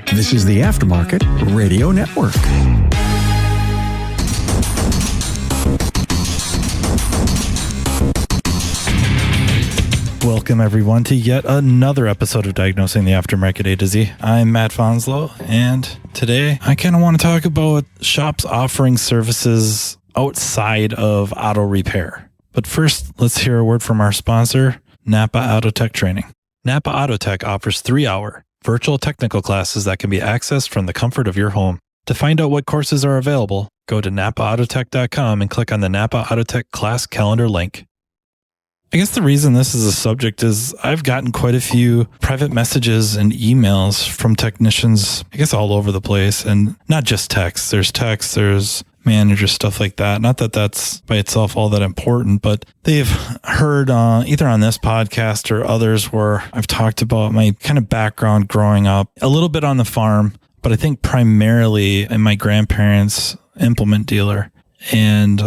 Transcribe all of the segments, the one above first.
This is the Aftermarket Radio Network. Welcome, everyone, to yet another episode of Diagnosing the Aftermarket A to Z. I'm Matt Fanslow, and today I kind of want to talk about shops offering services outside of auto repair. But first, let's hear a word from our sponsor, Napa Auto Tech Training. Napa Auto Tech offers 3-hour virtual technical classes that can be accessed from the comfort of your home. To find out what courses are available, go to napaautotech.com and click on the Napa Auto Tech class calendar link. I guess the reason this is a subject is I've gotten quite a few private messages and emails from technicians, I guess all over the place, and not just techs. There's managers, stuff like that. Not that that's by itself all that important, but they've heard either on this podcast or others where I've talked about my kind of background growing up, a little bit on the farm, but I think primarily in my grandparents' implement dealer, and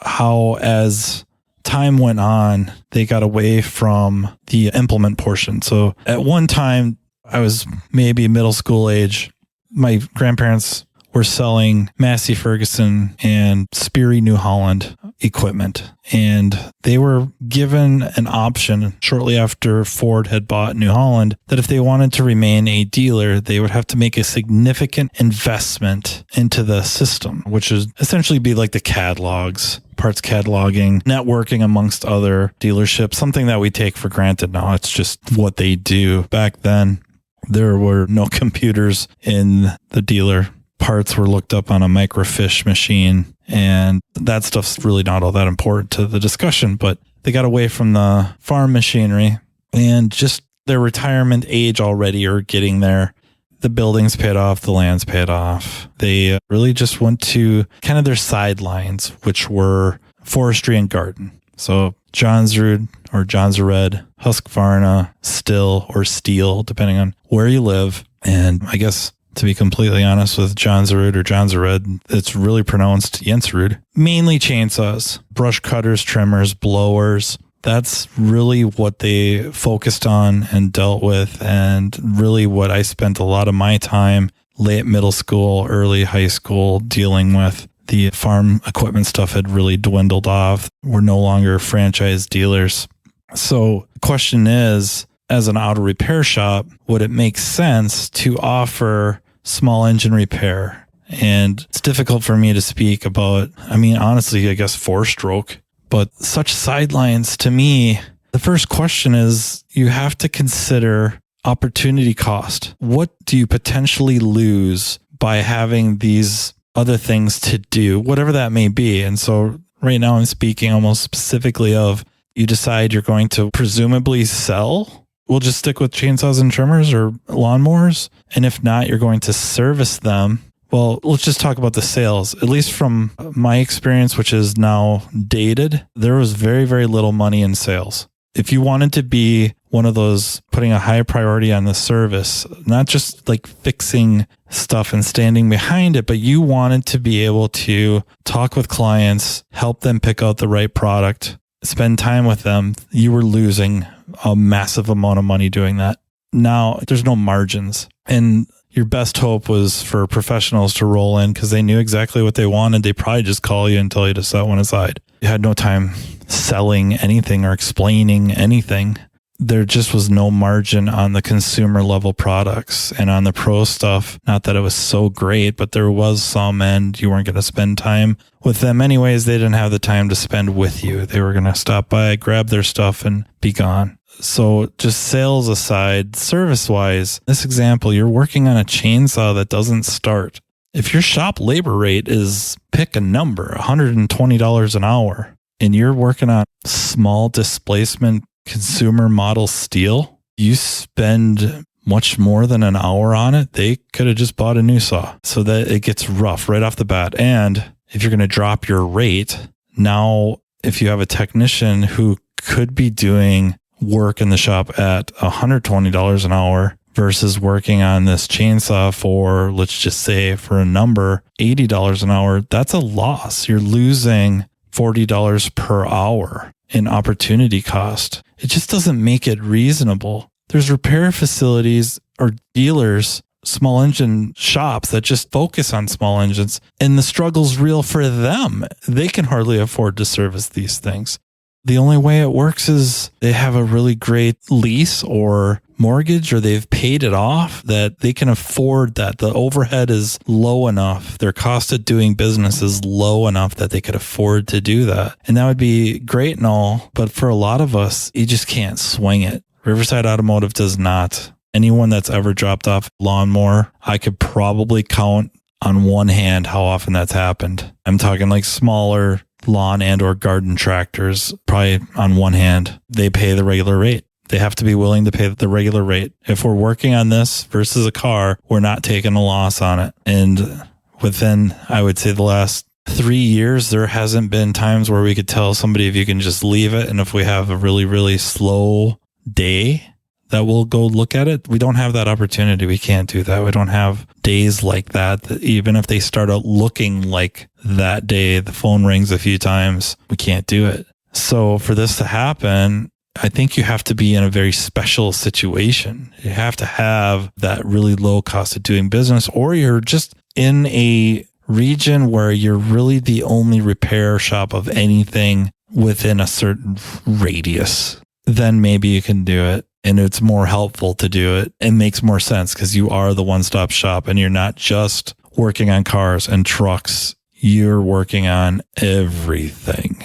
how as time went on, they got away from the implement portion. So at one time, I was maybe middle school age. My grandparents were selling Massey Ferguson and Sperry New Holland equipment. And they were given an option shortly after Ford had bought New Holland that if they wanted to remain a dealer, they would have to make a significant investment into the system, which is essentially be like the catalogs, parts cataloging, networking amongst other dealerships, something that we take for granted now. It's just what they do. Back then, there were no computers in the dealer. Parts were looked up on a microfiche machine, and that stuff's really not all that important to the discussion, but they got away from the farm machinery and just their retirement age already are getting there. The buildings paid off, the land's paid off. They really just went to kind of their sidelines, which were forestry and garden. So Johnsrud or Jonsered, Husqvarna, Still or Steel, depending on where you live. And I guess to be completely honest with Jonsered or Jonsered, it's really pronounced Jensrud. Mainly chainsaws, brush cutters, trimmers, blowers. That's really what they focused on and dealt with, and really what I spent a lot of my time late middle school, early high school dealing with. The farm equipment stuff had really dwindled off. We're no longer franchise dealers. So the question is, as an auto repair shop, would it make sense to offer small engine repair? And it's difficult for me to speak about, honestly, I guess 4-stroke, but such sidelines to me. The first question is you have to consider opportunity cost. What do you potentially lose by having these other things to do, whatever that may be? And so right now I'm speaking almost specifically of you decide you're going to presumably sell. We'll just stick with chainsaws and trimmers or lawnmowers. And if not, you're going to service them. Well, let's just talk about the sales. At least from my experience, which is now dated, there was very, very little money in sales. If you wanted to be one of those putting a high priority on the service, not just like fixing stuff and standing behind it, but you wanted to be able to talk with clients, help them pick out the right product, spend time with them, you were losing a massive amount of money doing that. Now there's no margins, and your best hope was for professionals to roll in because they knew exactly what they wanted. They probably just call you and tell you to set one aside. You had no time selling anything or explaining anything. There just was no margin on the consumer level products, and on the pro stuff, not that it was so great, but there was some, and you weren't going to spend time with them anyways. They didn't have the time to spend with you. They were going to stop by, grab their stuff and be gone. So just sales aside, service wise, this example, you're working on a chainsaw that doesn't start. If your shop labor rate is, pick a number, $120 an hour, and you're working on small displacement consumer model steel, you spend much more than an hour on it. They could have just bought a new saw. So that it gets rough right off the bat. And if you're going to drop your rate, now if you have a technician who could be doing work in the shop at $120 an hour versus working on this chainsaw for, let's just say for a number, $80 an hour, that's a loss. You're losing $40 per hour in opportunity cost. It just doesn't make it reasonable. There's repair facilities or dealers small engine shops that just focus on small engines, and the struggle's real for them. They can hardly afford to service these things. The only way it works is they have a really great lease or mortgage, or they've paid it off that they can afford that. The overhead is low enough. Their cost of doing business is low enough that they could afford to do that. And that would be great and all. But for a lot of us, you just can't swing it. Riverside Automotive does not. Anyone that's ever dropped off a lawnmower, I could probably count on one hand how often that's happened. I'm talking like smaller lawn and or garden tractors, probably on one hand. They pay the regular rate. They have to be willing to pay the regular rate. If we're working on this versus a car, we're not taking a loss on it. And within, I would say, the last 3 years, there hasn't been times where we could tell somebody if you can just leave it. And if we have a really, really slow day, that we'll go look at it. We don't have that opportunity. We can't do that. We don't have days like that even if they start out looking like that day, the phone rings a few times, we can't do it. So for this to happen, I think you have to be in a very special situation. You have to have that really low cost of doing business, or you're just in a region where you're really the only repair shop of anything within a certain radius. Then maybe you can do it. And it's more helpful to do it. It makes more sense because you are the one-stop shop and you're not just working on cars and trucks. You're working on everything.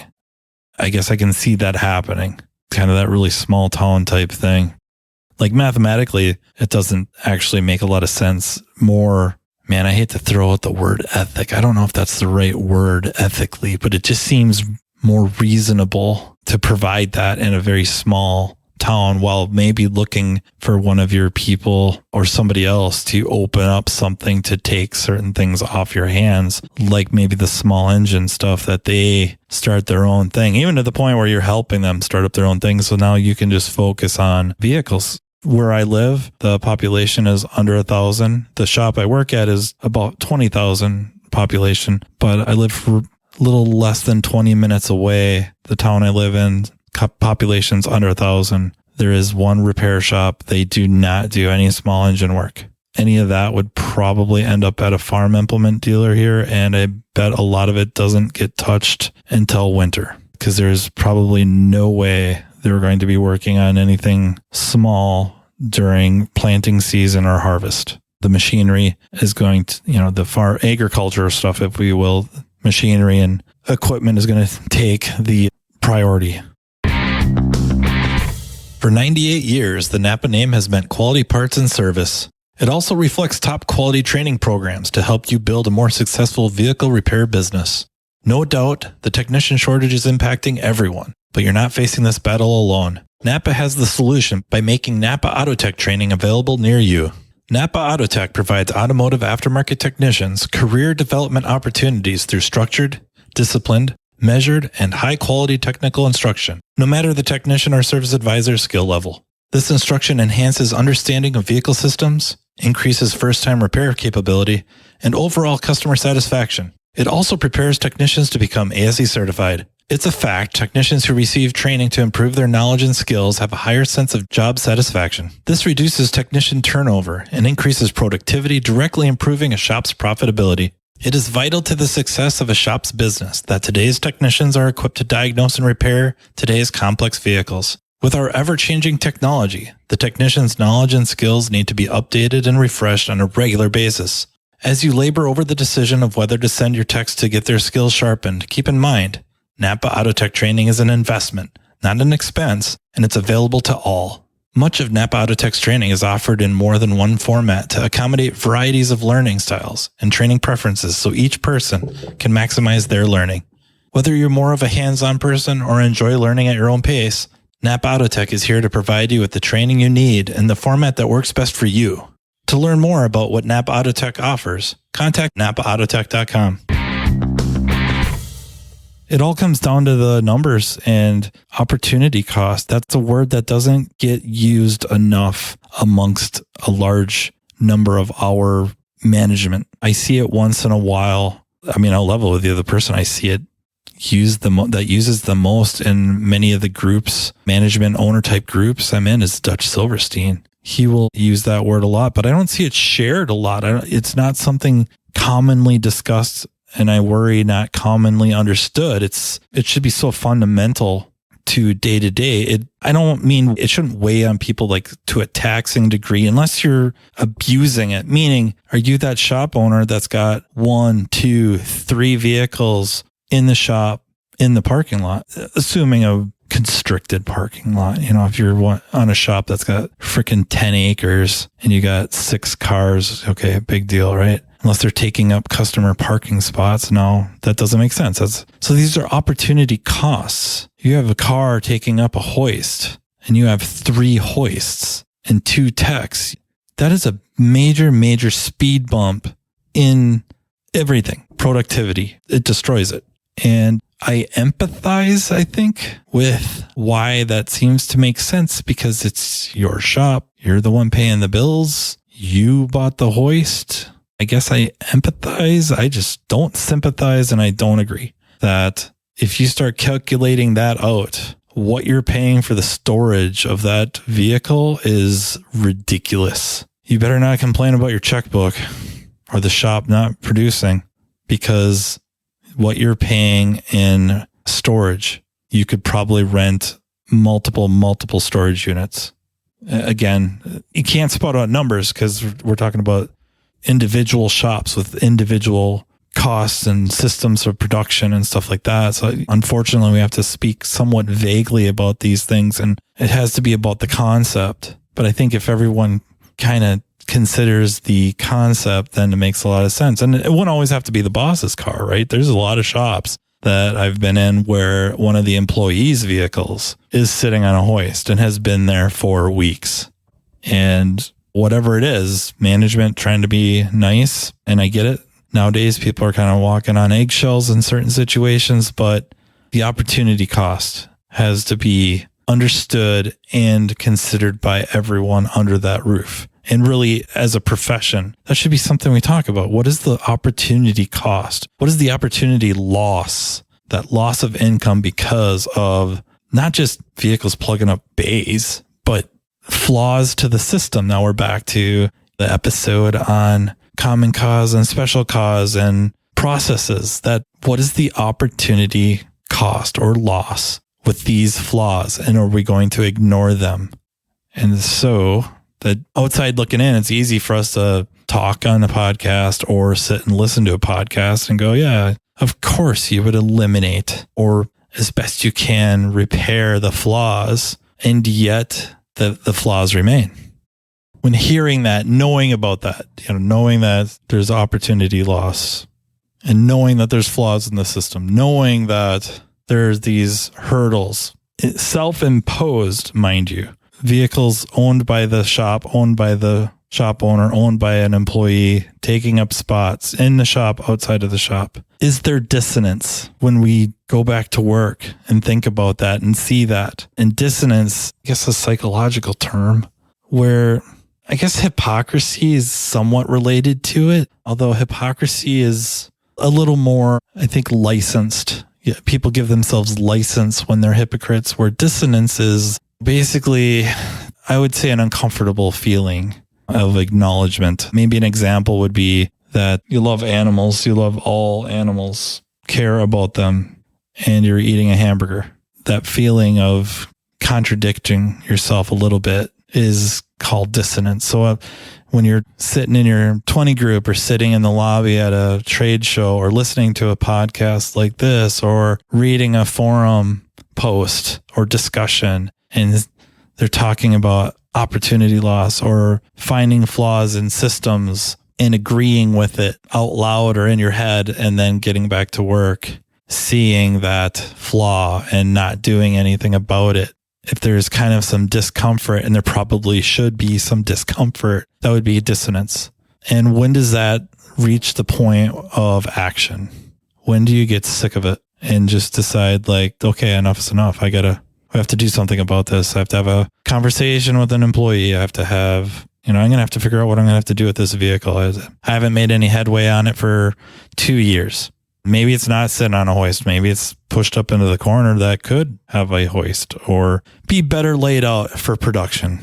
I guess I can see that happening. Kind of that really small town type thing. Like mathematically, it doesn't actually make a lot of sense. More, man, I hate to throw out the word ethic. I don't know if that's the right word ethically, but it just seems more reasonable to provide that in a very small town while maybe looking for one of your people or somebody else to open up something to take certain things off your hands, like maybe the small engine stuff that they start their own thing, even to the point where you're helping them start up their own thing. So now you can just focus on vehicles. Where I live, the population is under 1,000. The shop I work at is about 20,000 population, but I live for a little less than 20 minutes away. The town I live in, population's under 1,000. There is one repair shop. They do not do any small engine work. Any of that would probably end up at a farm implement dealer here, and I bet a lot of it doesn't get touched until winter because there's probably no way they're going to be working on anything small during planting season or harvest. The machinery is going to, the agriculture stuff, if we will, machinery and equipment is going to take the priority. For 98 years, the Napa name has meant quality parts and service. It also reflects top quality training programs to help you build a more successful vehicle repair business. No doubt, the technician shortage is impacting everyone, but you're not facing this battle alone. Napa has the solution by making Napa Autotech training available near you. Napa Autotech provides automotive aftermarket technicians career development opportunities through structured, disciplined, measured, and high-quality technical instruction, no matter the technician or service advisor's skill level. This instruction enhances understanding of vehicle systems, increases first-time repair capability, and overall customer satisfaction. It also prepares technicians to become ASE certified. It's a fact technicians who receive training to improve their knowledge and skills have a higher sense of job satisfaction. This reduces technician turnover and increases productivity, directly improving a shop's profitability. It is vital to the success of a shop's business that today's technicians are equipped to diagnose and repair today's complex vehicles. With our ever-changing technology, the technician's knowledge and skills need to be updated and refreshed on a regular basis. As you labor over the decision of whether to send your techs to get their skills sharpened, keep in mind, Napa Autotech training is an investment, not an expense, and it's available to all. Much of Napa Autotech's training is offered in more than one format to accommodate varieties of learning styles and training preferences so each person can maximize their learning. Whether you're more of a hands-on person or enjoy learning at your own pace, Napa Autotech is here to provide you with the training you need in the format that works best for you. To learn more about what Napa Autotech offers, contact napaautotech.com. It all comes down to the numbers and opportunity cost. That's a word that doesn't get used enough amongst a large number of our management. I see it once in a while. I mean, I'll level with you. The person I see it that uses the most in many of the groups, management owner type groups I'm in, is Dutch Silverstein. he will use that word a lot, but I don't see it shared a lot. It's not something commonly discussed, and I worry not commonly understood. It should be so fundamental to day to day. I don't mean it shouldn't weigh on people like to a taxing degree unless you're abusing it. Meaning, are you that shop owner that's got 1, 2, 3 vehicles in the shop, in the parking lot, assuming a constricted parking lot? If you're on a shop that's got freaking 10 acres and you got 6 cars, okay, big deal, right? Unless they're taking up customer parking spots. No, that doesn't make sense. So these are opportunity costs. You have a car taking up a hoist and you have 3 hoists and 2 techs. That is a major, major speed bump in everything. Productivity. It destroys it. And I empathize, I think, with why that seems to make sense, because it's your shop. You're the one paying the bills. You bought the hoist. I guess I empathize. I just don't sympathize, and I don't agree that if you start calculating that out, what you're paying for the storage of that vehicle is ridiculous. You better not complain about your checkbook or the shop not producing, because what you're paying in storage, you could probably rent multiple storage units. Again, you can't spot out numbers because we're talking about individual shops with individual costs and systems of production and stuff like that. So unfortunately, we have to speak somewhat vaguely about these things, and it has to be about the concept. But I think if everyone kind of considers the concept, then it makes a lot of sense. And it wouldn't always have to be the boss's car, right? There's a lot of shops that I've been in where one of the employees' vehicles is sitting on a hoist and has been there for weeks. And whatever it is, management trying to be nice, and I get it. Nowadays, people are kind of walking on eggshells in certain situations, but the opportunity cost has to be understood and considered by everyone under that roof. And really, as a profession, that should be something we talk about. What is the opportunity cost? What is the opportunity loss? That loss of income because of not just vehicles plugging up bays, but flaws to the system. Now we're back to the episode on common cause and special cause and processes. That what is the opportunity cost or loss with these flaws? And are we going to ignore them? And so the outside looking in, it's easy for us to talk on a podcast or sit and listen to a podcast and go, yeah, of course you would eliminate or as best you can repair the flaws, and yet the flaws remain. When hearing that, knowing about that, knowing that there's opportunity loss and knowing that there's flaws in the system, knowing that there's these hurdles, self-imposed, mind you, vehicles owned by the shop, owned by the shop owner, owned by an employee, taking up spots in the shop, outside of the shop. Is there dissonance when we go back to work and think about that and see that? And dissonance, I guess a psychological term, where I guess hypocrisy is somewhat related to it, although hypocrisy is a little more, I think, licensed. Yeah, people give themselves license when they're hypocrites, where dissonance is basically, I would say, an uncomfortable feeling of acknowledgement. Maybe an example would be that you love animals, you love all animals, care about them, and you're eating a hamburger. That feeling of contradicting yourself a little bit is called dissonance. So when you're sitting in your 20 group or sitting in the lobby at a trade show or listening to a podcast like this or reading a forum post or discussion, and they're talking about opportunity loss or finding flaws in systems and agreeing with it out loud or in your head, and then getting back to work, seeing that flaw and not doing anything about it. If there's kind of some discomfort, and there probably should be some discomfort, that would be dissonance. And when does that reach the point of action? When do you get sick of it and just decide like, okay, enough is enough. I have to do something about this. I have to have a conversation with an employee. I have to have, I'm going to have to figure out what I'm going to have to do with this vehicle. I haven't made any headway on it for 2 years. Maybe it's not sitting on a hoist. Maybe it's pushed up into the corner that could have a hoist or be better laid out for production.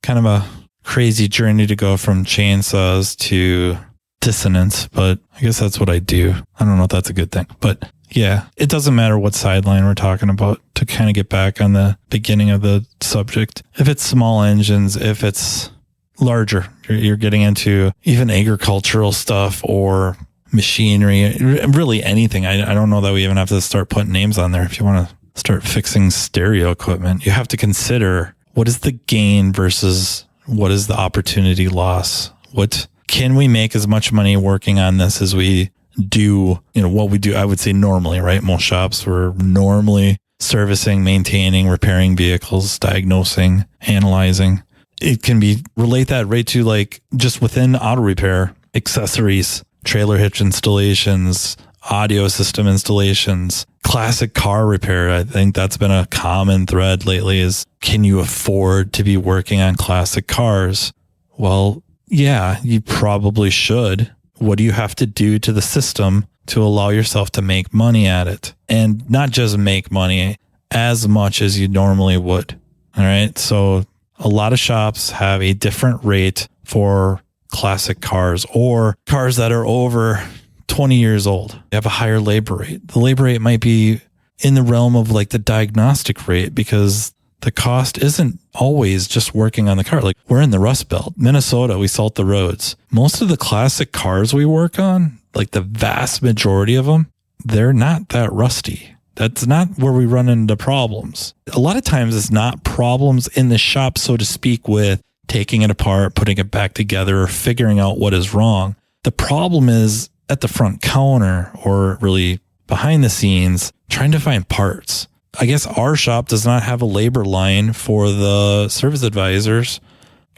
Kind of a crazy journey to go from chainsaws to dissonance, but I guess that's what I do. I don't know if that's a good thing, but yeah, it doesn't matter what sideline we're talking about to kind of get back on the beginning of the subject. If it's small engines, if it's larger, you're getting into even agricultural stuff or machinery, really anything. I don't know that we even have to start putting names on there. If you want to start fixing stereo equipment, you have to consider what is the gain versus what is the opportunity loss. What can we make as much money working on this as we do, what we do, I would say normally, right? Most shops were normally servicing, maintaining, repairing vehicles, diagnosing, analyzing. It can be relate that right to like just within auto repair, accessories, trailer hitch installations, audio system installations, classic car repair. I think that's been a common thread lately is, can you afford to be working on classic cars? Well, yeah, you probably should. What do you have to do to the system to allow yourself to make money at it? And not just make money, as much as you normally would. All right. So a lot of shops have a different rate for classic cars or cars that are over 20 years old. You have a higher labor rate. The labor rate might be in the realm of like the diagnostic rate because the cost isn't always just working on the car. Like we're in the Rust Belt, Minnesota, we salt the roads. Most of the classic cars we work on, like the vast majority of them, they're not that rusty. That's not where we run into problems. A lot of times it's not problems in the shop, so to speak, with taking it apart, putting it back together, or figuring out what is wrong. The problem is at the front counter or really behind the scenes, trying to find parts. I guess our shop does not have a labor line for the service advisors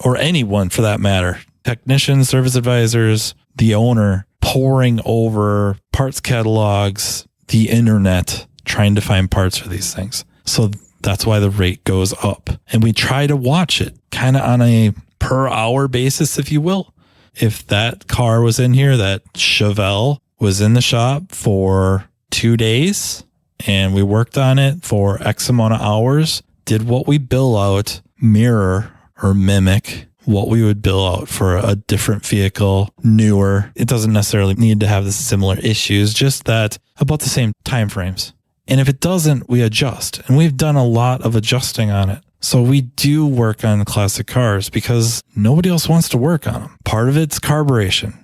or anyone for that matter. Technicians, service advisors, the owner poring over parts catalogs, the internet, trying to find parts for these things. So that's why the rate goes up. And we try to watch it kind of on a per hour basis, if you will. If that car was in here, that Chevelle was in the shop for 2 days, and we worked on it for X amount of hours, did what we bill out mirror or mimic what we would bill out for a different vehicle, newer. It doesn't necessarily need to have the similar issues, just that about the same time frames. And if it doesn't, we adjust. And we've done a lot of adjusting on it. So we do work on classic cars because nobody else wants to work on them. Part of it's carburation.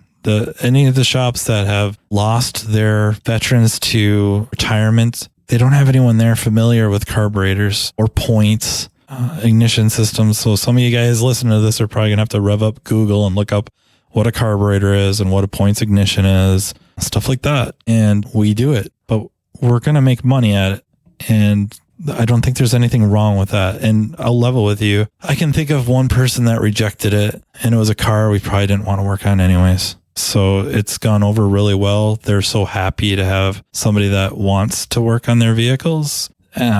Any of the shops that have lost their veterans to retirement, they don't have anyone there familiar with carburetors or points, ignition systems. So some of you guys listening to this are probably going to have to rev up Google and look up what a carburetor is and what a points ignition is, stuff like that. And we do it, but we're going to make money at it. And I don't think there's anything wrong with that. And I'll level with you. I can think of one person that rejected it, and it was a car we probably didn't want to work on anyways. So it's gone over really well. They're so happy to have somebody that wants to work on their vehicles,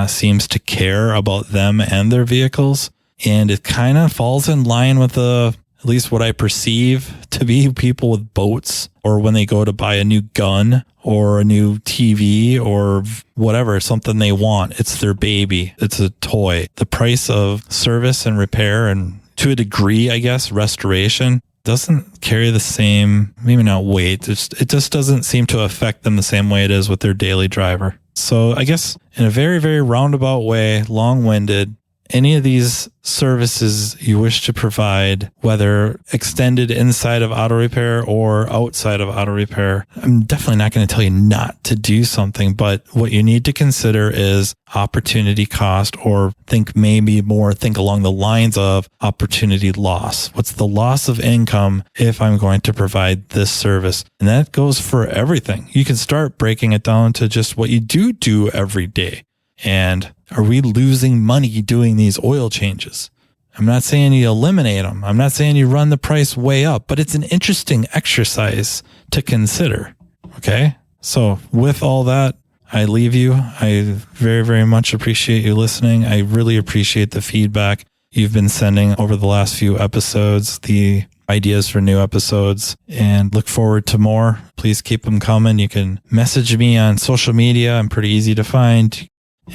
seems to care about them and their vehicles. And it kind of falls in line with at least what I perceive to be people with boats, or when they go to buy a new gun or a new TV or whatever, something they want. It's their baby. It's a toy. The price of service and repair, and to a degree, I guess, restoration, doesn't carry the same, maybe not weight. It just doesn't seem to affect them the same way it is with their daily driver. So I guess in a very, very roundabout way, long-winded, any of these services you wish to provide, whether extended inside of auto repair or outside of auto repair, I'm definitely not going to tell you not to do something, but what you need to consider is opportunity cost, or think along the lines of opportunity loss. What's the loss of income if I'm going to provide this service? And that goes for everything. You can start breaking it down to just what you do every day. And are we losing money doing these oil changes? I'm not saying you eliminate them. I'm not saying you run the price way up, but it's an interesting exercise to consider. Okay. So with all that, I leave you. I very, very much appreciate you listening. I really appreciate the feedback you've been sending over the last few episodes, the ideas for new episodes, and look forward to more. Please keep them coming. You can message me on social media. I'm pretty easy to find.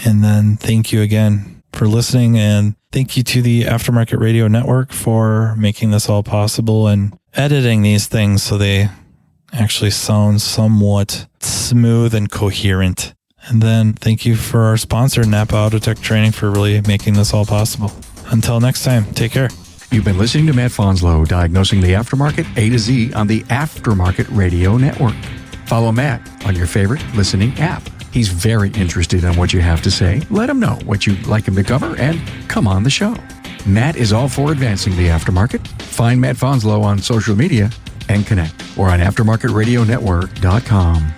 And then thank you again for listening. And Thank you to the Aftermarket Radio Network for making this all possible and editing these things so they actually sound somewhat smooth and coherent. And then thank you for our sponsor, Napa Auto Tech Training, for really making this all possible. Until next time, take care. You've been listening to Matt Fanslow, diagnosing the aftermarket A to Z on the Aftermarket Radio Network. Follow Matt on your favorite listening app. He's very interested in what you have to say. Let him know what you'd like him to cover and come on the show. Matt is all for advancing the aftermarket. Find Matt Fanslow on social media and connect or on aftermarketradionetwork.com.